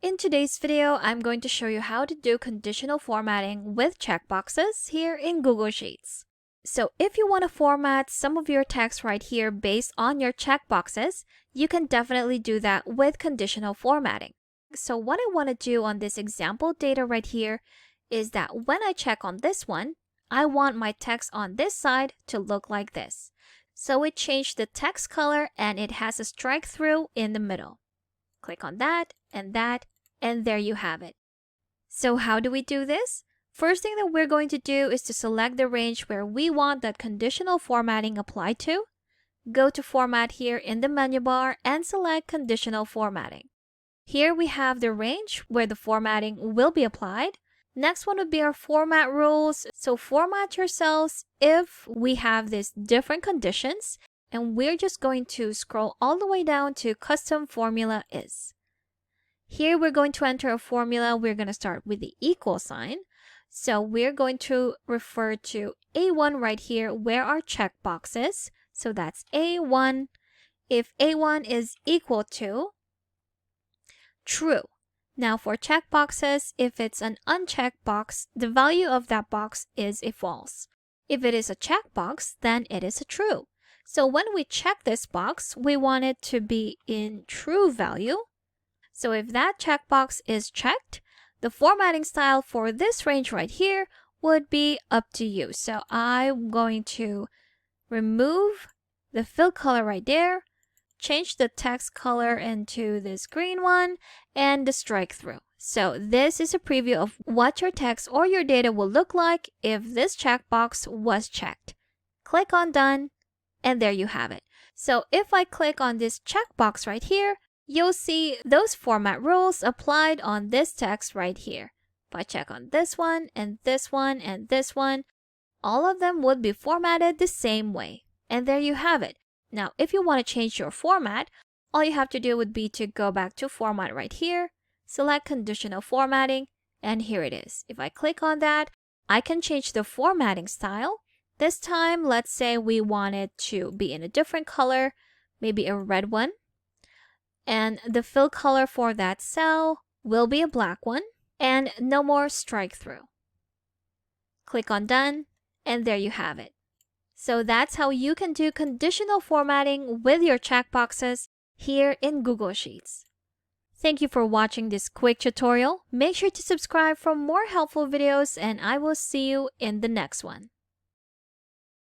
In today's video, I'm going to show you how to do conditional formatting with checkboxes here in Google Sheets. So if you want to format some of your text right here based on your checkboxes, you can definitely do that with conditional formatting. So what I want to do on this example data right here is that when I check on this one, I want my text on this side to look like this. So it changed the text color and it has a strike through in the middle. Click on that, and there you have it. So how do we do this? First thing that we're going to do is to select the range where we want that conditional formatting applied to. Go to Format here in the menu bar and select Conditional Formatting. Here we have the range where the formatting will be applied. Next one would be our format rules. So format your cells if we have these different conditions. And we're just going to scroll all the way down to Custom Formula Is. Here we're going to enter a formula. We're going to start with the equal sign. So we're going to refer to A1 right here where our checkbox is. So that's A1. If A1 is equal to true. Now for checkboxes, if it's an unchecked box, the value of that box is a false. If it is a checkbox, then it is a true. So when we check this box, we want it to be in true value. So if that checkbox is checked, the formatting style for this range right here would be up to you. So I'm going to remove the fill color right there, change the text color into this green one, and the strike through. So this is a preview of what your text or your data will look like if this checkbox was checked. Click on Done. And there you have it. So if I click on this checkbox right here, you'll see those format rules applied on this text right here. If I check on this one, and this one, and this one, all of them would be formatted the same way. And there you have it. Now, if you want to change your format, all you have to do would be to go back to Format right here, select Conditional Formatting, and here it is. If I click on that, I can change the formatting style. This time, let's say we want it to be in a different color, maybe a red one. And the fill color for that cell will be a black one, and no more strike through. Click on Done, and there you have it. So that's how you can do conditional formatting with your checkboxes here in Google Sheets. Thank you for watching this quick tutorial. Make sure to subscribe for more helpful videos, and I will see you in the next one.